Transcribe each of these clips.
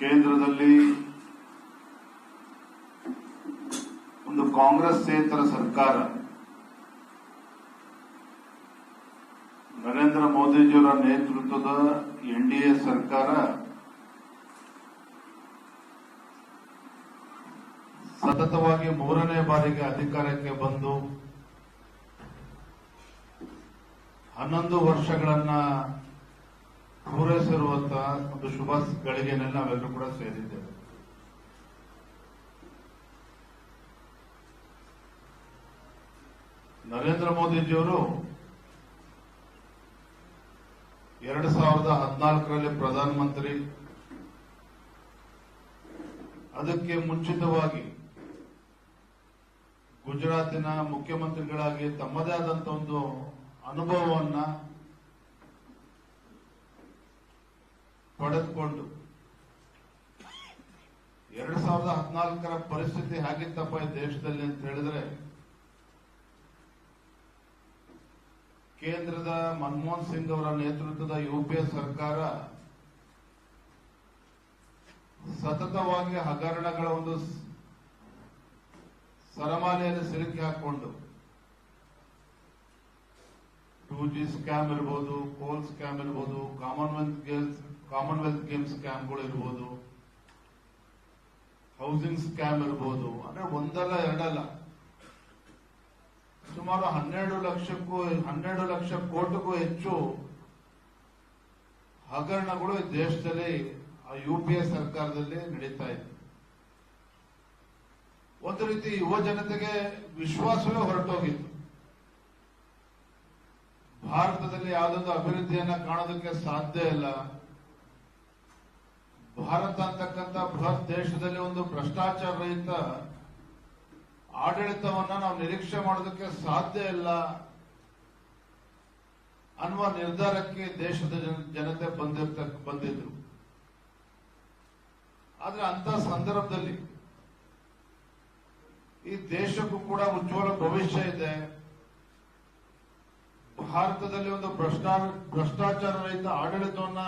ಕೇಂದ್ರದಲ್ಲಿ ಒಂದು ಕಾಂಗ್ರೆಸ್ಸೇತರ ಸರ್ಕಾರ ನರೇಂದ್ರ ಮೋದಿಜಿಯವರ ನೇತೃತ್ವದ ಎನ್ಡಿಎ ಸರ್ಕಾರ ಸತತವಾಗಿ ಮೂರನೇ ಬಾರಿಗೆ ಅಧಿಕಾರಕ್ಕೆ ಬಂದು 11 ವರ್ಷಗಳನ್ನ ಪೂರೈಸಿರುವಂತಹ ಒಂದು ಶುಭ ಗಳಿಗೆನಲ್ಲಿ ನಾವೆಲ್ಲರೂ ಕೂಡ ಸೇರಿದ್ದೇವೆ. ನರೇಂದ್ರ ಮೋದಿಜಿಯವರು 2014ರಲ್ಲಿ ಪ್ರಧಾನಮಂತ್ರಿ, ಅದಕ್ಕೆ ಮುಂಚಿತವಾಗಿ ಗುಜರಾತಿನ ಮುಖ್ಯಮಂತ್ರಿಗಳಾಗಿ ತಮ್ಮದೇ ಆದಂತ ಒಂದು ಅನುಭವವನ್ನ ಪಡೆದುಕೊಂಡು 2014ರ ಪರಿಸ್ಥಿತಿ ಹೇಗಿತ್ತಪ್ಪ ಈ ದೇಶದಲ್ಲಿ ಅಂತ ಹೇಳಿದ್ರೆ, ಕೇಂದ್ರದ ಮನಮೋಹನ್ ಸಿಂಗ್ ಅವರ ನೇತೃತ್ವದ ಯುಪಿಎ ಸರ್ಕಾರ ಸತತವಾಗಿ ಹಗರಣಗಳ ಒಂದು ಸರಮಾಲೆಯಲ್ಲಿ ಸಿಲುಕಿ ಹಾಕೊಂಡು 2G ಸ್ಕ್ಯಾಮ್ ಇರ್ಬೋದು, ಕೋಲ್ ಸ್ಕ್ಯಾಮ್ ಇರ್ಬೋದು, ಕಾಮನ್ವೆಲ್ತ್ ಗೇಮ್ಸ್ ಸ್ಕ್ಯಾಮ್ಗಳು ಇರ್ಬೋದು, ಹೌಸಿಂಗ್ ಸ್ಕ್ಯಾಮ್ ಇರ್ಬೋದು, ಅಂದ್ರೆ ಒಂದಲ್ಲ ಎರಡಲ್ಲ, ಸುಮಾರು 12 ಲಕ್ಷ ಕೋಟಿಗೂ ಹೆಚ್ಚು ಹಗರಣಗಳು ಈ ದೇಶದಲ್ಲಿ ಆ ಯುಪಿಎ ಸರ್ಕಾರದಲ್ಲಿ ನಡೀತಾ ಇದೆ. ಒಂದು ರೀತಿ ಯುವ ಜನತೆಗೆ ವಿಶ್ವಾಸವೇ ಹೊರಟೋಗಿತ್ತು. ಭಾರತದಲ್ಲಿ ಯಾವುದೊಂದು ಅಭಿವೃದ್ಧಿಯನ್ನ ಕಾಣೋದಕ್ಕೆ ಸಾಧ್ಯ ಇಲ್ಲ, ಭಾರತ ಅಂತಕ್ಕಂಥ ಬೃಹತ್ ದೇಶದಲ್ಲಿ ಒಂದು ಭ್ರಷ್ಟಾಚಾರ ರಹಿತ ಆಡಳಿತವನ್ನ ನಾವು ನಿರೀಕ್ಷೆ ಮಾಡೋದಕ್ಕೆ ಸಾಧ್ಯ ಇಲ್ಲ ಅನ್ನುವ ನಿರ್ಧಾರಕ್ಕೆ ದೇಶದ ಜನತೆ ಬಂದಿದ್ರು. ಆದ್ರೆ ಅಂತ ಸಂದರ್ಭದಲ್ಲಿ ಈ ದೇಶಕ್ಕೂ ಕೂಡ ಉಜ್ವಲ ಭವಿಷ್ಯ ಇದೆ, ಭಾರತದಲ್ಲಿ ಒಂದು ಭ್ರಷ್ಟಾಚಾರ ರಹಿತ ಆಡಳಿತವನ್ನ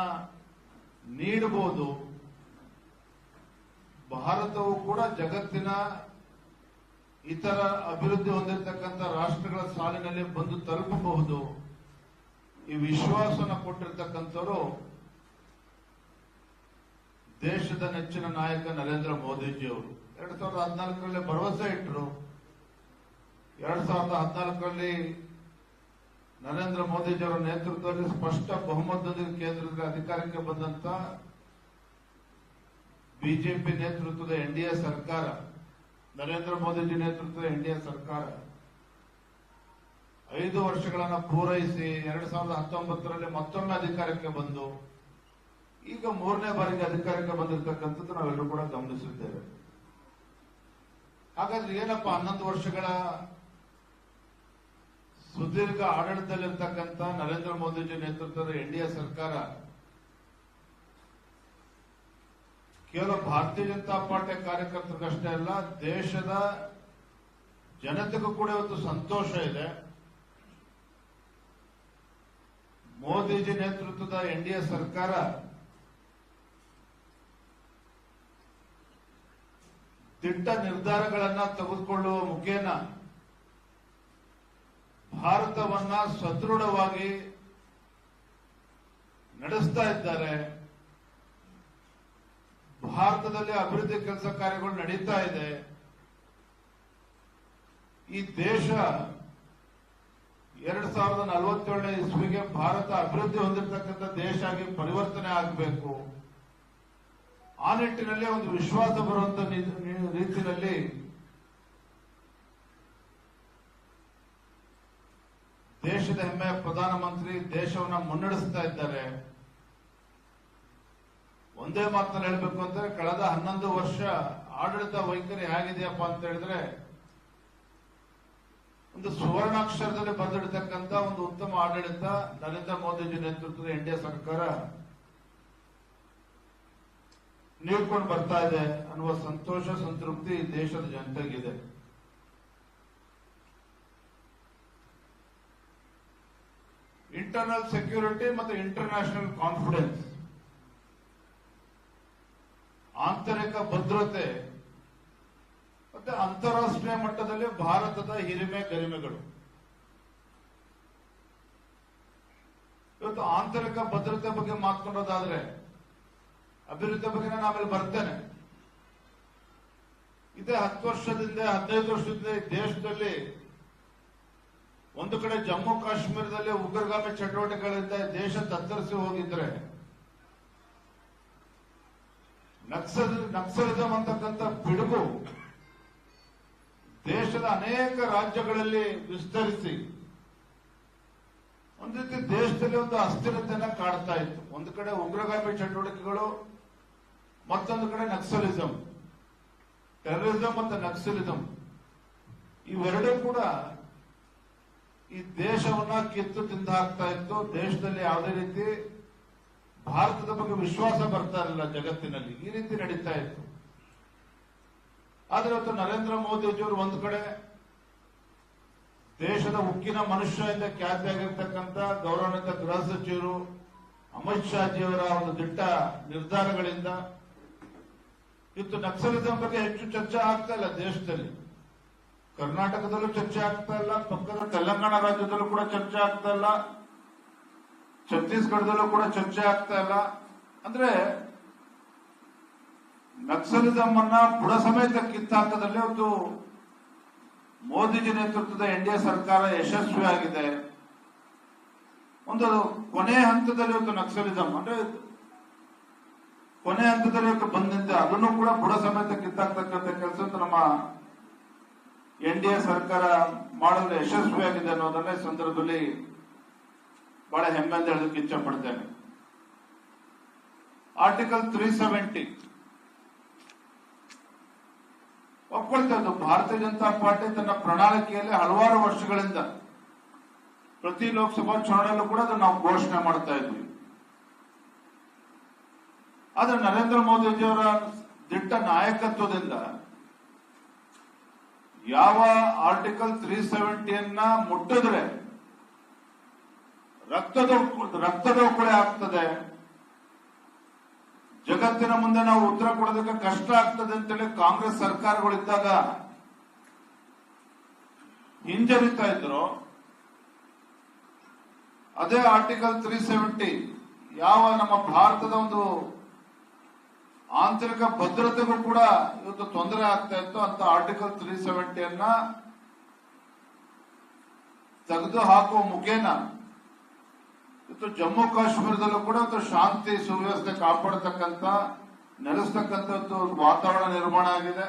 ನೀಡಬಹುದು, ಭಾರತವು ಕೂಡ ಜಗತ್ತಿನ ಇತರ ಅಭಿವೃದ್ಧಿ ಹೊಂದಿರತಕ್ಕಂಥ ರಾಷ್ಟ್ರಗಳ ಸಾಲಿನಲ್ಲಿ ಬಂದು ತಲುಪಬಹುದು, ಈ ವಿಶ್ವಾಸನ ಕೊಟ್ಟಿರ್ತಕ್ಕಂಥವರು ದೇಶದ ನೆಚ್ಚಿನ ನಾಯಕ ನರೇಂದ್ರ ಮೋದಿಜಿಯವರು. 2014ರಲ್ಲಿ ಭರವಸೆ ಇಟ್ಟರು. 2014ರಲ್ಲಿ ನರೇಂದ್ರ ಮೋದಿಜಿಯವರ ನೇತೃತ್ವದಲ್ಲಿ ಸ್ಪಷ್ಟ ಬಹುಮತದೊಂದಿಗೆ ಕೇಂದ್ರದ ಅಧಿಕಾರಕ್ಕೆ ಬಂದಂತ ಬಿಜೆಪಿ ನೇತೃತ್ವದ ಎನ್ಡಿಎ ಸರ್ಕಾರ, ನರೇಂದ್ರ ಮೋದಿಜಿ ನೇತೃತ್ವದ ಎನ್ಡಿಎ ಸರ್ಕಾರ 5 ವರ್ಷಗಳನ್ನ ಪೂರೈಸಿ 2019ರಲ್ಲಿ ಮತ್ತೊಮ್ಮೆ ಅಧಿಕಾರಕ್ಕೆ ಬಂದು ಈಗ 3ನೇ ಬಾರಿಗೆ ಅಧಿಕಾರಕ್ಕೆ ಬಂದಿರತಕ್ಕಂಥದ್ದು ನಾವೆಲ್ಲರೂ ಕೂಡ ಗಮನಿಸಿದ್ದೇವೆ. ಹಾಗಾದ್ರೆ ಏನಪ್ಪ 11 ವರ್ಷಗಳ ಸುದೀರ್ಘ ಆಡಳಿತದಲ್ಲಿರ್ತಕ್ಕಂಥ ನರೇಂದ್ರ ಮೋದಿಜಿ ನೇತೃತ್ವದ ಎನ್ಡಿಎ ಸರ್ಕಾರ ಕೇವಲ ಭಾರತೀಯ ಜನತಾ ಪಾರ್ಟಿ ಕಾರ್ಯಕರ್ತರಿಗಷ್ಟೇ ಅಲ್ಲ, ದೇಶದ ಜನತೆಗೂ ಕೂಡ ಇವತ್ತು ಸಂತೋಷ ಇದೆ. ಮೋದಿಜಿ ನೇತೃತ್ವದ ಎನ್ಡಿಎ ಸರ್ಕಾರ ದಿಟ್ಟ ನಿರ್ಧಾರಗಳನ್ನ ತೆಗೆದುಕೊಳ್ಳುವ ಮುಖೇನ ಭಾರತವನ್ನ ಸದೃಢವಾಗಿ ನಡೆಸ್ತಾ ಇದ್ದಾರೆ. ಭಾರತದಲ್ಲಿ ಅಭಿವೃದ್ಧಿ ಕೆಲಸ ಕಾರ್ಯಗಳು ನಡೀತಾ ಇದೆ. ಈ ದೇಶ 2047ನೇ ಇಸ್ವಿಗೆ ಭಾರತ ಅಭಿವೃದ್ಧಿ ಹೊಂದಿರತಕ್ಕಂಥ ದೇಶ ಆಗಿ ಪರಿವರ್ತನೆ ಆಗಬೇಕು. ಆ ನಿಟ್ಟಿನಲ್ಲಿ ಒಂದು ವಿಶ್ವಾಸ ಬರುವಂತ ರೀತಿಯಲ್ಲಿ ದೇಶದ ಹೆಮ್ಮೆಯ ಪ್ರಧಾನಮಂತ್ರಿ ದೇಶವನ್ನ ಮುನ್ನಡೆಸ್ತಾ ಇದ್ದಾರೆ. ಒಂದೇ ಮಾತನ್ನು ಹೇಳಬೇಕು ಅಂದ್ರೆ, ಕಳೆದ 11 ವರ್ಷ ಆಡಳಿತ ವೈಖರಿ ಹೇಗಿದೆಯಪ್ಪ ಅಂತ ಹೇಳಿದ್ರೆ, ಒಂದು ಸುವರ್ಣಾಕ್ಷರದಲ್ಲಿ ಬಂದಿಡತಕ್ಕಂಥ ಒಂದು ಉತ್ತಮ ಆಡಳಿತ ನರೇಂದ್ರ ಮೋದಿಜಿ ನೇತೃತ್ವದ ಎನ್ಡಿಎ ಸರ್ಕಾರ ನೀಡ್ಕೊಂಡು ಬರ್ತಾ ಇದೆ ಅನ್ನುವ ಸಂತೋಷ, ಸಂತೃಪ್ತಿ ದೇಶದ ಜನತೆಗಿದೆ. ಇಂಟರ್ನಲ್ ಸೆಕ್ಯೂರಿಟಿ ಮತ್ತು ಇಂಟರ್ನ್ಯಾಷನಲ್ ಕಾನ್ಫಿಡೆನ್ಸ್ ಆಂತರಿಕ ಭದ್ರತೆ ಮತ್ತೆ ಅಂತಾರಾಷ್ಟ್ರೀಯ ಮಟ್ಟದಲ್ಲಿ ಭಾರತದ ಹಿರಿಮೆ ಗರಿಮೆಗಳು. ಇವತ್ತು ಆಂತರಿಕ ಭದ್ರತೆ ಬಗ್ಗೆ ಮಾತನಾಡೋದಾದ್ರೆ ಅಭಿವೃದ್ಧಿ ಬಗ್ಗೆ ನಾನು ಆಮೇಲೆ ಬರ್ತೇನೆ. ಇದೇ 10 ವರ್ಷದಿಂದ 15 ವರ್ಷದಿಂದ ಈ ದೇಶದಲ್ಲಿ ಒಂದು ಕಡೆ ಜಮ್ಮು ಕಾಶ್ಮೀರದಲ್ಲಿ ಉಗ್ರಗಾಮಿ ಚಟುವಟಿಕೆಗಳಿಂದ ದೇಶ ತತ್ತರಿಸಿ ಹೋಗಿದ್ರೆ, ನಕ್ಸಲಿಸಂ ಅಂತಕ್ಕಂಥ ಪಿಡುಗು ದೇಶದ ಅನೇಕ ರಾಜ್ಯಗಳಲ್ಲಿ ವಿಸ್ತರಿಸಿ ಒಂದು ರೀತಿ ದೇಶದಲ್ಲಿ ಒಂದು ಅಸ್ಥಿರತೆಯನ್ನ ಕಾಡ್ತಾ ಇತ್ತು. ಒಂದು ಕಡೆ ಉಗ್ರಗಾಮಿ ಚಟುವಟಿಕೆಗಳು, ಮತ್ತೊಂದು ಕಡೆ ನಕ್ಸಲಿಸಂ, ಟೆರರಿಸಂ ಮತ್ತು ನಕ್ಸಲಿಸಂ ಇವೆರಡೂ ಕೂಡ ಈ ದೇಶವನ್ನ ಕಿತ್ತು ತಿಂದು ಹಾಕ್ತಾ ಇತ್ತು. ದೇಶದಲ್ಲಿ ಯಾವುದೇ ರೀತಿ ಭಾರತದ ಬಗ್ಗೆ ವಿಶ್ವಾಸ ಬರ್ತಾ ಇರಲಿಲ್ಲ ಜಗತ್ತಿನಲ್ಲಿ. ಈ ರೀತಿ ನಡೀತಾ ಇತ್ತು. ಆದ್ರೆ ಇವತ್ತು ನರೇಂದ್ರ ಮೋದಿಜಿಯವರು ಒಂದು ಕಡೆ ದೇಶದ ಉಕ್ಕಿನ ಮನುಷ್ಯ ಎಂದು ಖ್ಯಾತಿಯಾಗಿರ್ತಕ್ಕಂಥ ಗೌರವಾನ್ವಿತ ಗೃಹ ಸಚಿವರು ಅಮಿತ್ ಶಾಜಿಯವರ ಒಂದು ದಿಟ್ಟ ನಿರ್ಧಾರಗಳಿಂದ ಇವತ್ತು ನಕ್ಸಲಿಸಂ ಬಗ್ಗೆ ಹೆಚ್ಚು ಚರ್ಚೆ ಆಗ್ತಾ ಇಲ್ಲ ದೇಶದಲ್ಲಿ. ಕರ್ನಾಟಕದಲ್ಲೂ ಚರ್ಚೆ ಆಗ್ತಾ ಇಲ್ಲ, ಪಕ್ಕದ ತೆಲಂಗಾಣ ರಾಜ್ಯದಲ್ಲೂ ಕೂಡ ಚರ್ಚೆ ಆಗ್ತಾ ಇಲ್ಲ, ಛತ್ತೀಸ್ಗಢದಲ್ಲೂ ಕೂಡ ಚರ್ಚೆ ಆಗ್ತಾ ಇಲ್ಲ. ಅಂದ್ರೆ ನಕ್ಸಲಿಸಂ ಅನ್ನ ಬುಡ ಸಮೇತ ಕಿತ್ತಾಕದಲ್ಲಿ ಒಂದು ಮೋದಿಜಿ ನೇತೃತ್ವದ ಎನ್ಡಿಎ ಸರ್ಕಾರ ಯಶಸ್ವಿಯಾಗಿದೆ. ಒಂದು ಕೊನೆ ಹಂತದಲ್ಲಿ ಇವತ್ತು ನಕ್ಸಲಿಸಂ ಅಂದ್ರೆ ಕೊನೆ ಹಂತದಲ್ಲಿ ಇವತ್ತು ಬಂದಂತೆ ಅದನ್ನು ಕೂಡ ಬುಡ ಸಮೇತ ಕಿತ್ತಾಕ್ತಕ್ಕಂಥ ಕೆಲಸ ನಮ್ಮ ಎನ್ಡಿಎ ಸರ್ಕಾರ ಮಾಡಲು ಯಶಸ್ವಿಯಾಗಿದೆ ಅನ್ನೋದನ್ನ ಈ ಸಂದರ್ಭದಲ್ಲಿ ಬಹಳ ಹೆಮ್ಮೆಯಿಂದ ಹೇಳೋದಕ್ಕೆ ಇಚ್ಛೆ ಪಡ್ತೇನೆ. ಆರ್ಟಿಕಲ್ 370 ಒಪ್ಕೊಳ್ತಾ ಇದ್ದು ಭಾರತೀಯ ಜನತಾ ಪಾರ್ಟಿ ತನ್ನ ಪ್ರಣಾಳಿಕೆಯಲ್ಲಿ ಹಲವಾರು ವರ್ಷಗಳಿಂದ ಪ್ರತಿ ಲೋಕಸಭಾ ಚುನಾವಣೆಯಲ್ಲೂ ಕೂಡ ಅದನ್ನು ನಾವು ಘೋಷಣೆ ಮಾಡ್ತಾ ಇದ್ವಿ. ಆದ್ರೆ ನರೇಂದ್ರ ಮೋದಿಜಿಯವರ ದಿಟ್ಟ ನಾಯಕತ್ವದಿಂದ ಯಾವ ಆರ್ಟಿಕಲ್ 370 ಮುಟ್ಟಿದ್ರೆ ರಕ್ತದೊಕ್ಕಳೆ ಆಗ್ತದೆ, ಜಗತ್ತಿನ ಮುಂದೆ ನಾವು ಉತ್ತರ ಕೊಡೋದಕ್ಕೆ ಕಷ್ಟ ಆಗ್ತದೆ ಅಂತೇಳಿ ಕಾಂಗ್ರೆಸ್ ಸರ್ಕಾರಗಳಿದ್ದಾಗ ಹಿಂಜರಿತಾ ಇದ್ರು. ಅದೇ ಆರ್ಟಿಕಲ್ 370 ಯಾವ ನಮ್ಮ ಭಾರತದ ಒಂದು ಆಂತರಿಕ ಭದ್ರತೆಗೂ ಕೂಡ ಇವತ್ತು ತೊಂದರೆ ಆಗ್ತಾ ಇತ್ತು ಅಂತ ಆರ್ಟಿಕಲ್ 370 ತೆಗೆದು ಹಾಕುವ ಮುಖೇನ ಇವತ್ತು ಜಮ್ಮು ಕಾಶ್ಮೀರದಲ್ಲೂ ಕೂಡ ಶಾಂತಿ ಸುವ್ಯವಸ್ಥೆ ಕಾಪಾಡತಕ್ಕಂತ ನೆಲೆಸ್ತಕ್ಕಂಥ ವಾತಾವರಣ ನಿರ್ಮಾಣ ಆಗಿದೆ.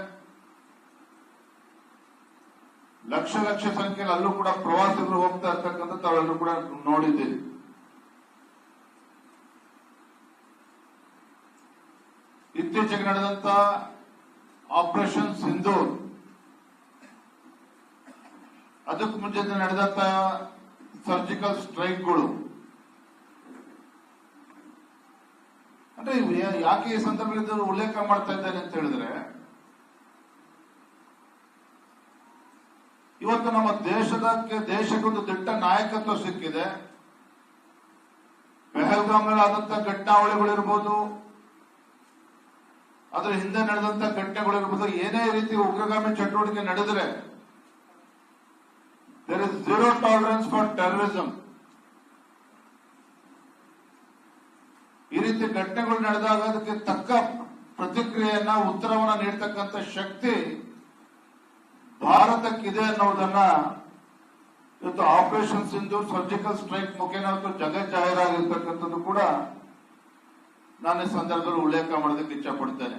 ಲಕ್ಷ ಸಂಖ್ಯೆಯಲ್ಲಿ ಅಲ್ಲೂ ಕೂಡ ಪ್ರವಾಸಿಗರು ಹೋಗ್ತಾ ಇರ್ತಕ್ಕಂಥ ತಾವೆಲ್ಲರೂ ಕೂಡ ನೋಡಿದ್ದೀವಿ. ಇತ್ತೀಚೆಗೆ ನಡೆದಂತ ಆಪರೇಷನ್ ಸಿಂಧೂರ್, ಅದಕ್ಕೆ ಮುಂಚೆ ನಡೆದಂತ ಸರ್ಜಿಕಲ್ ಸ್ಟ್ರೈಕ್ಗಳು, ಅಂದ್ರೆ ಯಾಕೆ ಈ ಸಂದರ್ಭದಲ್ಲಿ ಉಲ್ಲೇಖ ಮಾಡ್ತಾ ಇದ್ದೇನೆ ಅಂತ ಹೇಳಿದ್ರೆ, ಇವತ್ತು ನಮ್ಮ ದೇಶಕ್ಕೊಂದು ದಿಟ್ಟ ನಾಯಕತ್ವ ಸಿಕ್ಕಿದೆ. ಪೆಹಲ್ಗಾಮ್ನಲ್ಲಿ ಆದಂತ ಘಟನಾವಳಿಗಳಿರ್ಬೋದು, ಅದ್ರ ಹಿಂದೆ ನಡೆದಂತ ಘಟನೆಗಳಿರ್ಬೋದು, ಏನೇ ರೀತಿ ಉಗ್ರಗಾಮಿ ಚಟುವಟಿಕೆ ನಡೆದರೆ there is zero tolerance for terrorism. ಈ ರೀತಿ ಘಟನೆಗಳು ನಡೆದಾಗ ಅದಕ್ಕೆ ತಕ್ಕ ಪ್ರತಿಕ್ರಿಯೆಯನ್ನ ಉತ್ತರವನ್ನ ನೀಡತಕ್ಕಂಥ ಶಕ್ತಿ ಭಾರತಕ್ಕಿದೆ ಅನ್ನೋದನ್ನ ಇವತ್ತು ಆಪರೇಷನ್ ಸಿಂಧೂರ್ ಸರ್ಜಿಕಲ್ ಸ್ಟ್ರೈಕ್ ಮುಖೇನ ಜಗತ್ ಜಾಹೀರಾಗಿರ್ತಕ್ಕಂಥದ್ದು ಕೂಡ ನಾನು ಈ ಸಂದರ್ಭದಲ್ಲಿ ಉಲ್ಲೇಖ ಮಾಡೋದಕ್ಕೆ ಇಚ್ಛೆ ಪಡ್ತೇನೆ.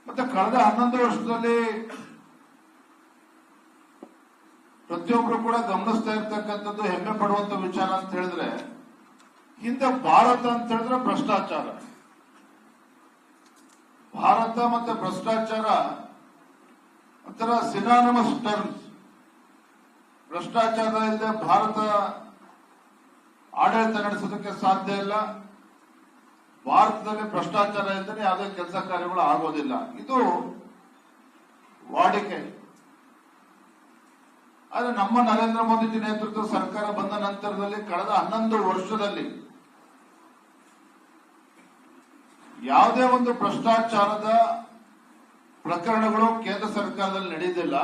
ಮತ್ತೆ ಕಳೆದ 11 ವರ್ಷದಲ್ಲಿ ಪ್ರತಿಯೊಬ್ಬರು ಕೂಡ ಗಮನಿಸ್ತಾ ಇರ್ತಕ್ಕಂಥದ್ದು ಹೆಮ್ಮೆ ಪಡುವಂತ ವಿಚಾರ ಅಂತ ಹೇಳಿದ್ರೆ, ಹಿಂದೆ ಭಾರತ ಅಂತ ಹೇಳಿದ್ರೆ ಭ್ರಷ್ಟಾಚಾರ, ಭಾರತ ಮತ್ತೆ ಭ್ರಷ್ಟಾಚಾರ ಒಂಥರ ಸಿನಾನಿಮಸ್ ಟರ್ಮ್ಸ್. ಭ್ರಷ್ಟಾಚಾರ ಇಲ್ಲದೆ ಭಾರತ ಆಡಳಿತ ನಡೆಸೋದಕ್ಕೆ ಸಾಧ್ಯ ಇಲ್ಲ, ಭಾರತದಲ್ಲಿ ಭ್ರಷ್ಟಾಚಾರ ಇಲ್ಲದೆ ಯಾವುದೇ ಕೆಲಸ ಕಾರ್ಯಗಳು ಆಗೋದಿಲ್ಲ, ಇದು ವಾಡಿಕೆ. ಆದ್ರೆ ನಮ್ಮ ನರೇಂದ್ರ ಮೋದಿಜಿ ನೇತೃತ್ವ ಸರ್ಕಾರ ಬಂದ ನಂತರದಲ್ಲಿ ಕಳೆದ 11 ವರ್ಷದಲ್ಲಿ ಯಾವುದೇ ಒಂದು ಭ್ರಷ್ಟಾಚಾರದ ಪ್ರಕರಣಗಳು ಕೇಂದ್ರ ಸರ್ಕಾರದಲ್ಲಿ ನಡೆಯುವುದಿಲ್ಲ.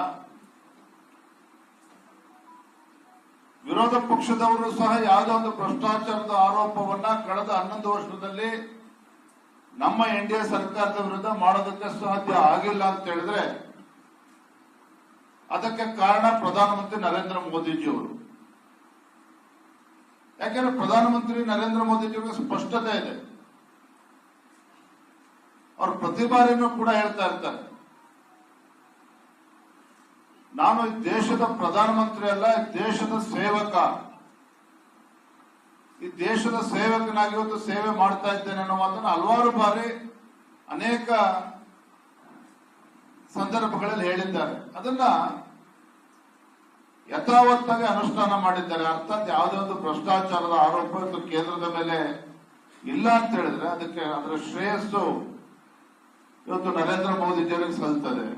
ವಿರೋಧ ಪಕ್ಷದವರು ಸಹ ಯಾವುದೇ ಒಂದು ಭ್ರಷ್ಟಾಚಾರದ ಆರೋಪವನ್ನ ಕಳೆದ 11 ವರ್ಷದಲ್ಲಿ ನಮ್ಮ ಎನ್ಡಿಎ ಸರ್ಕಾರದ ವಿರುದ್ಧ ಮಾಡೋದಕ್ಕೆ ಸಾಧ್ಯ ಆಗಿಲ್ಲ ಅಂತ ಹೇಳಿದ್ರೆ ಅದಕ್ಕೆ ಕಾರಣ ಪ್ರಧಾನಮಂತ್ರಿ ನರೇಂದ್ರ ಮೋದಿಜಿಯವರು. ಯಾಕೆಂದ್ರೆ ಪ್ರಧಾನಮಂತ್ರಿ ನರೇಂದ್ರ ಮೋದಿಜಿಯವರಿಗೆ ಸ್ಪಷ್ಟತೆ ಇದೆ. ಅವರು ಪ್ರತಿ ಬಾರಿನೂ ಕೂಡ ಹೇಳ್ತಾ ಇರ್ತಾರೆ, ನಾನು ಈ ದೇಶದ ಪ್ರಧಾನಮಂತ್ರಿ ಅಲ್ಲ, ದೇಶದ ಸೇವಕ. ಈ ದೇಶದ ಸೇವಕನಾಗಿ ಇವತ್ತು ಸೇವೆ ಮಾಡ್ತಾ ಇದ್ದೇನೆ ಅನ್ನೋ ಮಾತನ್ನು ಹಲವಾರು ಬಾರಿ ಅನೇಕ ಸಂದರ್ಭಗಳಲ್ಲಿ ಹೇಳಿದ್ದಾರೆ. ಅದನ್ನ ಯಥಾವತ್ತಾಗಿ ಅನುಷ್ಠಾನ ಮಾಡಿದ್ದಾರೆ. ಅರ್ಥಾತ್ ಯಾವುದೇ ಒಂದು ಭ್ರಷ್ಟಾಚಾರದ ಆರೋಪ ಇವತ್ತು ಕೇಂದ್ರದ ಮೇಲೆ ಇಲ್ಲ ಅಂತ ಹೇಳಿದ್ರೆ ಅದಕ್ಕೆ ಅದರ ಶ್ರೇಯಸ್ಸು ಇವತ್ತು ನರೇಂದ್ರ ಮೋದಿಜಿಯವರಿಗೆ ಸಲ್ತದೆ.